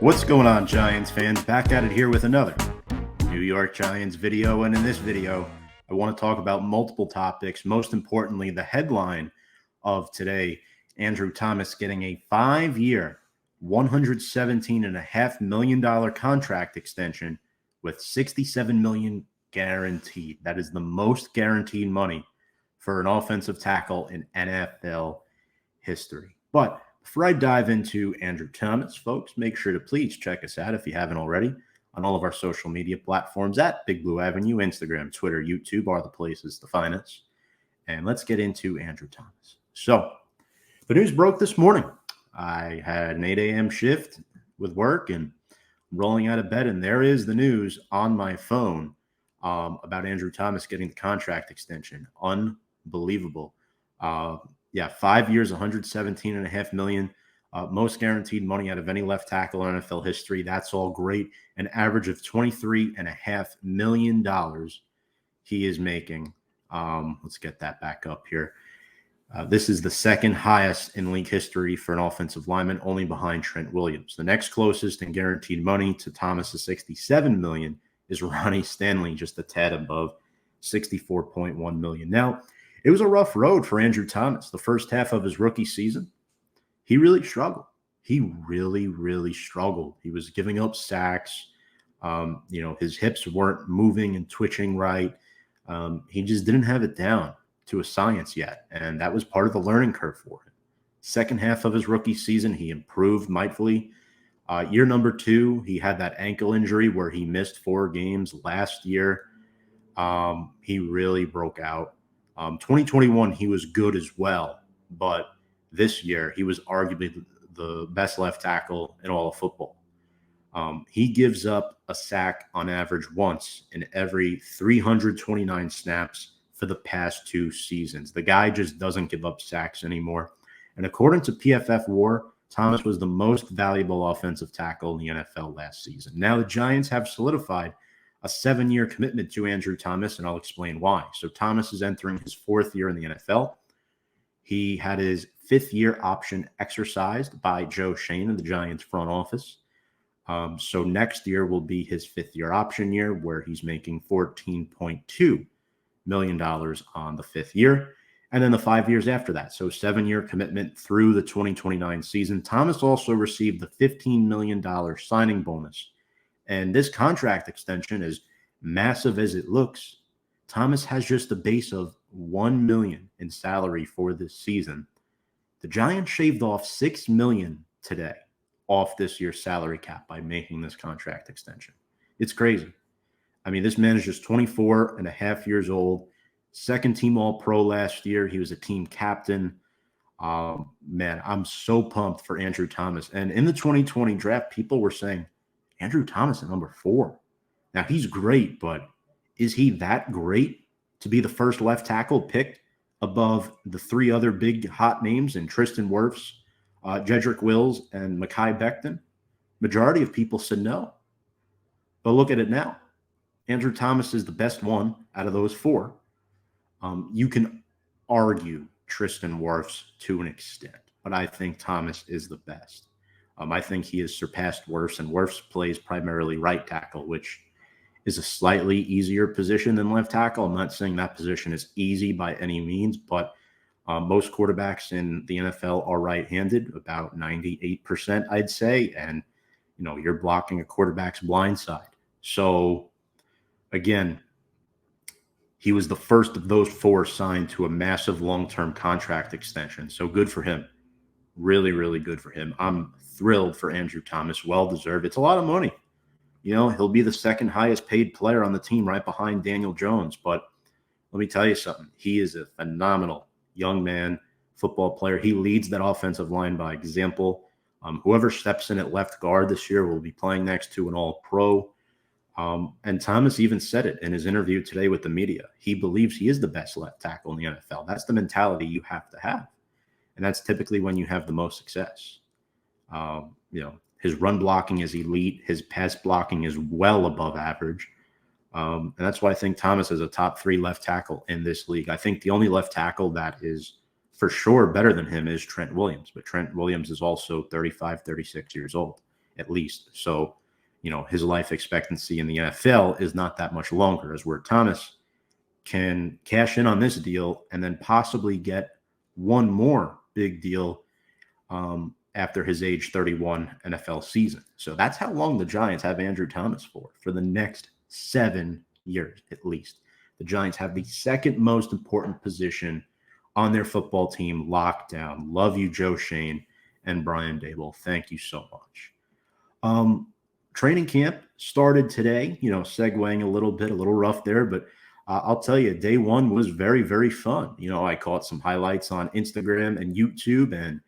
What's going on, Giants fans? Back at it here with another New York Giants video. And in this video, I want to talk about multiple topics. Most importantly, the headline of today, Andrew Thomas getting a 5-year, $117.5 million contract extension with $67 million guaranteed. That is the most guaranteed money for an offensive tackle in NFL history. But before I dive into Andrew Thomas, folks, make sure to please check us out if you haven't already on all of our social media platforms at Big Blue Avenue. Instagram, Twitter, YouTube are the places to find us. And let's get into Andrew Thomas. So the news broke this morning. I had an 8 a.m. shift with work and rolling out of bed, and there is the news on my phone about Andrew Thomas getting the contract extension. Unbelievable. 5 years, $117.5 million, most guaranteed money out of any left tackle in NFL history. That's all great. An average of $23.5 million he is making. Let's get that back up here. This is the second highest in league history for an offensive lineman, only behind Trent Williams. The next closest in guaranteed money to Thomas's $67 million is Ronnie Stanley, just a tad above, $64.1 million. Now, it was a rough road for Andrew Thomas. The first half of his rookie season, he really struggled. He really struggled. He was giving up sacks. His hips weren't moving and twitching right. He just didn't have it down to a science yet, and that was part of the learning curve for him. Second half of his rookie season, he improved mightily. Year number 2, he had that ankle injury where he missed 4 games last year. He really broke out. 2021, he was good as well, but this year he was arguably the best left tackle in all of football. He gives up a sack on average once in every 329 snaps for the past 2 seasons. The guy just doesn't give up sacks anymore. And according to PFF WAR, Thomas was the most valuable offensive tackle in the NFL last season. Now the Giants have solidified a 7-year commitment to Andrew Thomas, and I'll explain why. So Thomas is entering his 4th year in the NFL. He had his 5th year option exercised by Joe Schoen in the Giants front office. So next year will be his 5th year option year, where he's making $14.2 million on the 5th year. And then the 5 years after that. So 7-year commitment through the 2029 season. Thomas also received the $15 million signing bonus. And this contract extension, as massive as it looks, Thomas has just a base of $1 million in salary for this season. The Giants shaved off $6 million today off this year's salary cap by making this contract extension. It's crazy. I mean, this man is just 24 and a half years old, second team All-Pro last year. He was a team captain. Man, I'm so pumped for Andrew Thomas. And in the 2020 draft, people were saying, Andrew Thomas at number 4. Now, he's great, but is he that great to be the first left tackle picked above the 3 other big hot names in Tristan Wirfs, Jedrick Wills, and Mekhi Becton? Majority of people said no. But look at it now. Andrew Thomas is the best one out of those 4. You can argue Tristan Wirfs to an extent, but I think Thomas is the best. I think he has surpassed Wirfs, and Wirfs plays primarily right tackle, which is a slightly easier position than left tackle. I'm not saying that position is easy by any means, but most quarterbacks in the NFL are right-handed, about 98%, I'd say, and you're blocking a quarterback's blind side. So again, he was the first of those 4 signed to a massive long-term contract extension. So good for him. Really good for him. I'm thrilled for Andrew Thomas. Well-deserved. It's a lot of money. He'll be the second highest paid player on the team right behind Daniel Jones. But let me tell you something. He is a phenomenal young man, football player. He leads that offensive line by example. Whoever steps in at left guard this year will be playing next to an All-Pro. And Thomas even said it in his interview today with the media. He believes he is the best left tackle in the NFL. That's the mentality you have to have. And that's typically when you have the most success. His run blocking is elite. His pass blocking is well above average. And that's why I think Thomas is a top 3 left tackle in this league. I think the only left tackle that is for sure better than him is Trent Williams. But Trent Williams is also 35, 36 years old. at least. So, his life expectancy in the NFL is not that much longer, as where Thomas can cash in on this deal and then possibly get one more big deal after his age 31 NFL season. So that's how long the Giants have Andrew Thomas for the next 7 years at least. The Giants have the second most important position on their football team locked down. Love you, Joe Shane and Brian Dable. Thank you so much. Training camp started today, segueing a little rough there, but I'll tell you, day one was very, very fun. I caught some highlights on Instagram and YouTube, and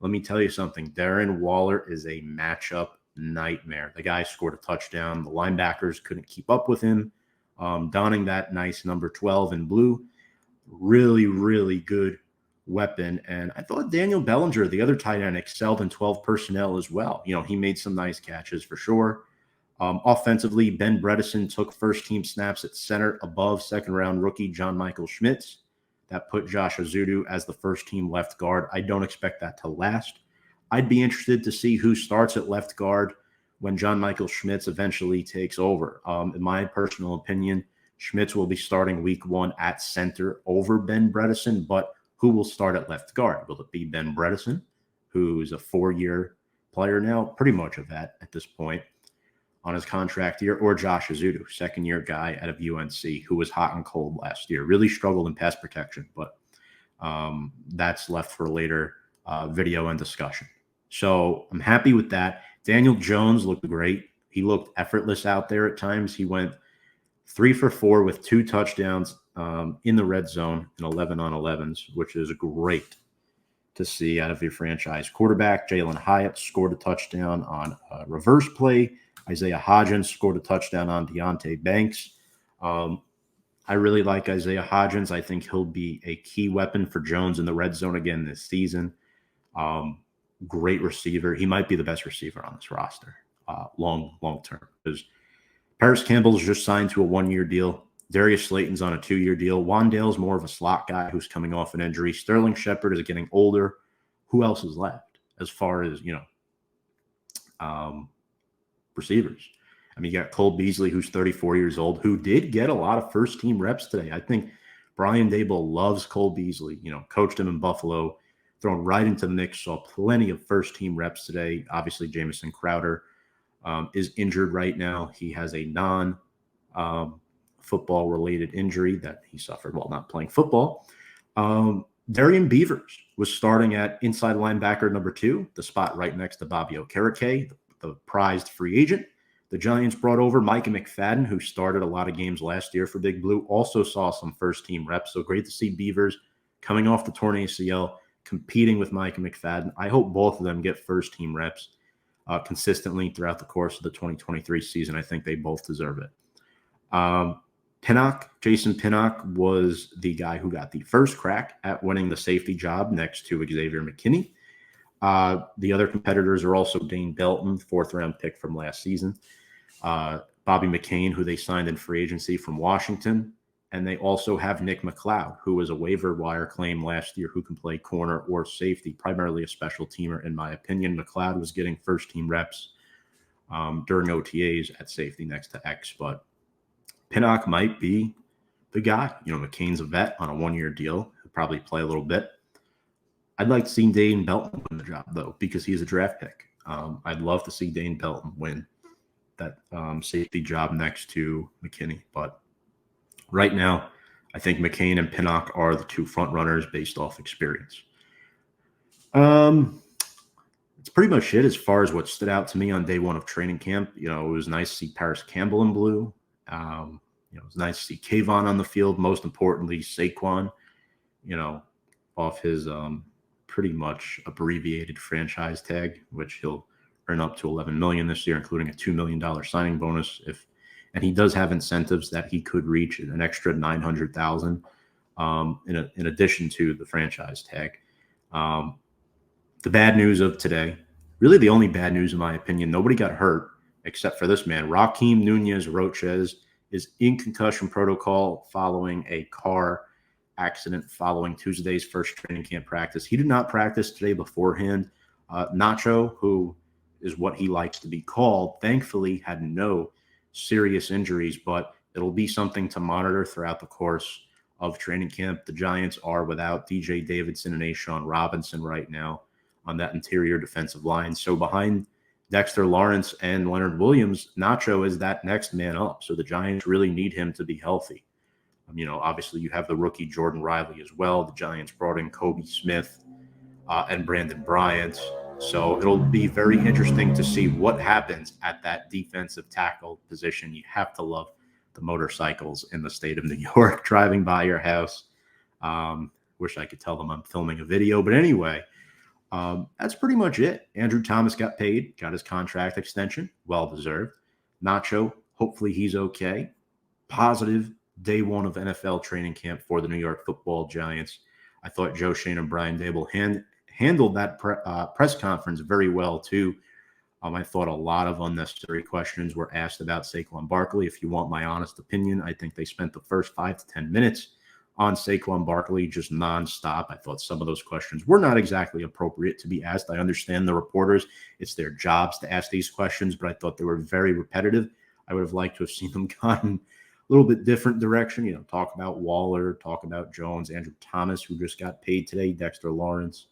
let me tell you something. Darren Waller is a matchup nightmare. The guy scored a touchdown. The linebackers couldn't keep up with him, donning that nice number 12 in blue. Really, really good weapon. And I thought Daniel Bellinger, the other tight end, excelled in 12 personnel as well. He made some nice catches for sure. Offensively, Ben Bredesen took first-team snaps at center above second-round rookie John Michael Schmitz. That put Josh Azudu as the first-team left guard. I don't expect that to last. I'd be interested to see who starts at left guard when John Michael Schmitz eventually takes over. In my personal opinion, Schmitz will be starting week 1 at center over Ben Bredesen, but who will start at left guard? Will it be Ben Bredesen, who's a 4-year player now, pretty much a vet at this point on his contract year, or Josh Azudu, second-year guy out of UNC, who was hot and cold last year, really struggled in pass protection, but that's left for later video and discussion. So I'm happy with that. Daniel Jones looked great. He looked effortless out there at times. He went 3 for 4 with 2 touchdowns in the red zone in 11 on 11s, which is great to see out of your franchise quarterback. Jalen Hyatt scored a touchdown on a reverse play. Isaiah Hodgins scored a touchdown on Deonte Banks. I really like Isaiah Hodgins. I think he'll be a key weapon for Jones in the red zone again this season. Great receiver. He might be the best receiver on this roster long term, because Paris Campbell's just signed to a 1-year deal. Darius Slayton's on a 2-year deal. Wandale's more of a slot guy who's coming off an injury. Sterling Shepard is getting older. Who else is left as far as, receivers? I mean, you got Cole Beasley, who's 34 years old, who did get a lot of first-team reps today. I think Brian Dable loves Cole Beasley, coached him in Buffalo, thrown right into the mix, saw plenty of first-team reps today. Obviously, Jamison Crowder is injured right now. He has a non-football-related injury that he suffered while not playing football. Darian Beavers was starting at inside linebacker number 2, the spot right next to Bobby Okereke, the prized free agent. The Giants brought over Micah McFadden, who started a lot of games last year for Big Blue, also saw some first-team reps. So great to see Beavers coming off the torn ACL, competing with Micah McFadden. I hope both of them get first-team reps consistently throughout the course of the 2023 season. I think they both deserve it. Jason Pinnock was the guy who got the first crack at winning the safety job next to Xavier McKinney. The other competitors are also Dane Belton, 4th-round pick from last season, Bobby McCain, who they signed in free agency from Washington, and they also have Nick McLeod, who was a waiver wire claim last year, who can play corner or safety, primarily a special teamer, in my opinion. McLeod was getting first-team reps during OTAs at safety next to X, but Pinnock might be the guy. McCain's a vet on a 1-year deal. He'll probably play a little bit. I'd like to see Dane Belton win the job, though, because he's a draft pick. I'd love to see Dane Belton win that safety job next to McKinney. But right now, I think McCain and Pinnock are the 2 front runners based off experience. It's pretty much it as far as what stood out to me on day 1 of training camp. It was nice to see Paris Campbell in blue. It was nice to see Kayvon on the field. Most importantly, Saquon, off his pretty much abbreviated franchise tag, which he'll earn up to $11 million this year, including a $2 million signing bonus. And he does have incentives that he could reach an extra $900,000 in addition to the franchise tag. The bad news of today, really the only bad news in my opinion, nobody got hurt except for this man. Rakeem Nunez-Roches is in concussion protocol following a car accident following Tuesday's first training camp practice. He did not practice today beforehand. Nacho, who is what he likes to be called. Thankfully, had no serious injuries, but it'll be something to monitor throughout the course of training camp. The Giants are without DJ Davidson and Ashawn Robinson right now on that interior defensive line. So behind Dexter Lawrence and Leonard Williams, Nacho is that next man up. So the Giants really need him to be healthy. Obviously you have the rookie Jordan Riley as well. The Giants brought in Kobe Smith and Brandon Bryant. So it'll be very interesting to see what happens at that defensive tackle position. You have to love the motorcycles in the state of New York driving by your house. Wish I could tell them I'm filming a video. But anyway, that's pretty much it. Andrew Thomas got paid, got his contract extension, well-deserved. Nacho, hopefully he's okay. Positive day one of NFL training camp for the New York Football Giants. I thought Joe Schoen and Brian Daboll handled that press conference very well, too. I thought a lot of unnecessary questions were asked about Saquon Barkley. If you want my honest opinion, I think they spent the first 5 to 10 minutes on Saquon Barkley just nonstop. I thought some of those questions were not exactly appropriate to be asked. I understand the reporters. It's their jobs to ask these questions, but I thought they were very repetitive. I would have liked to have seen them gone a little bit different direction, talk about Waller, talk about Jones, Andrew Thomas, who just got paid today, Dexter Lawrence.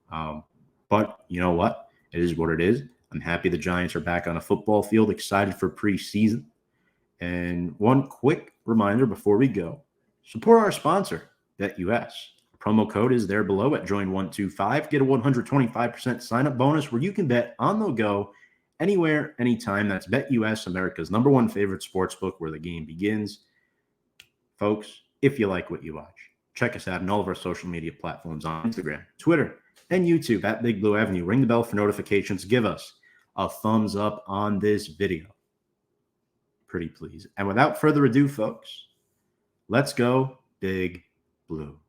But you know what? It is what it is. I'm happy the Giants are back on a football field, excited for preseason. And one quick reminder before we go, support our sponsor, BetUS. Promo code is there below at Join125. Get a 125% sign-up bonus where you can bet on the go anywhere, anytime. That's BetUS, America's #1 favorite sportsbook where the game begins. Folks, if you like what you watch, check us out on all of our social media platforms on Instagram, Twitter, and YouTube at Big Blue Avenue. Ring the bell for notifications. Give us a thumbs up on this video. Pretty please. And without further ado, folks, let's go Big Blue.